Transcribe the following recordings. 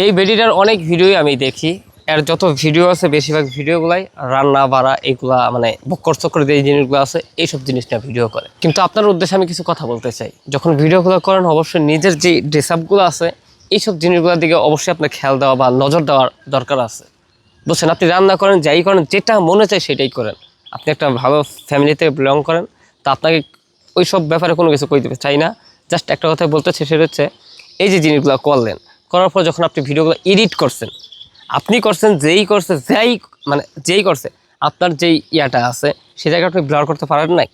এই বেডিটার অনেক ভিডিওই আমি দেখি, এর যত ভিডিও আছে বেশিরভাগ ভিডিওগুলাই রান্না বাড়া এইগুলা মানে বক্কর চক্কর যে জিনিসগুলো আছে এইসব জিনিস নিয়ে ভিডিও করে। কিন্তু আপনার উদ্দেশ্যে আমি কিছু কথা বলতে চাই, যখন ভিডিওগুলো করেন অবশ্যই নিজের যে ড্রেস আপগুলো আছে এইসব জিনিসগুলোর দিকে অবশ্যই আপনার খেয়াল দেওয়া বা নজর দেওয়ার দরকার আছে, বুঝছেন? আপনি রান্না করেন, যাই করেন, যেটা মনে চায় সেটাই করেন। আপনি একটা ভালো ফ্যামিলিতে বিলং করেন, তা আপনাকে ওই সব ব্যাপারে কোনো কিছু কই দিতে চাই না। জাস্ট একটা কথা বলতে চাই, সেটা হচ্ছে এই যে জিনিসগুলো করলেন, করার পর যখন আপনি ভিডিওগুলো এডিট করছেন, আপনি করছেন, যেই করছে আপনার যেই ইয়াটা আছে সেই জায়গাটা আপনি ব্লার করতে পারেন নাই,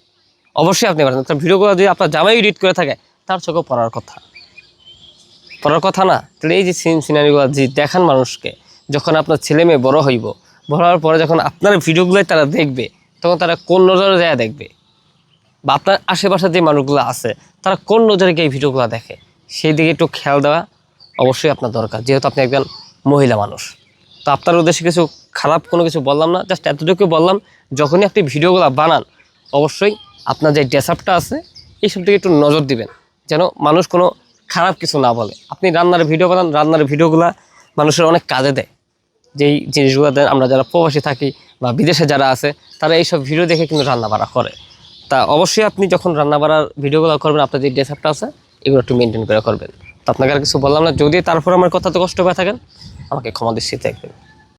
অবশ্যই আপনি পারেন। তার ভিডিওগুলো যদি আপনার জামাই এডিট করে থাকে তার চোখে পড়ার কথা না। তাহলে এই যে সিনারিগুলো যে দেখান মানুষকে, যখন আপনার ছেলে মেয়ে বড় হইব, বড় হওয়ার পরে যখন আপনার ভিডিওগুলোই তারা দেখবে, তখন তারা কোন নজরে যায় দেখবে, বা আপনার আশেপাশে যে মানুষগুলো আছে তারা কোন নজরে গিয়ে এই ভিডিওগুলো দেখে, সেই দিকে একটু খেয়াল দেওয়া অবশ্যই আপনার দরকার, যেহেতু আপনি একজন মহিলা মানুষ। তো আপনার উদ্দেশ্যে কিছু খারাপ কোনো কিছু বললাম না, জাস্ট এতটুকু বললাম, যখনই আপনি ভিডিওগুলো বানান অবশ্যই আপনার যে ড্রেস আপটা আছে এইসব দিকে একটু নজর দিবেন, যেন মানুষ কোনো খারাপ কিছু না বলে। আপনি রান্নার ভিডিও বানান, রান্নার ভিডিওগুলো মানুষের অনেক কাজে দেয়। যেই জিনিসগুলো আমরা যারা প্রবাসী থাকি বা বিদেশে যারা আছে তারা এইসব ভিডিও দেখে কিন্তু রান্না বাড়া করে। তা অবশ্যই আপনি যখন রান্না বাড়ার ভিডিওগুলো করবেন, আপনার যে ড্রেস আপটা আছে এগুলো একটু মেনটেন করে করবেন। তো আপনাকে আর কিছু বললাম না, যদি তারপর আমার কথাতে কষ্ট পেয়ে থাকেন আমাকে ক্ষমা দৃষ্টিতে দেখবেন।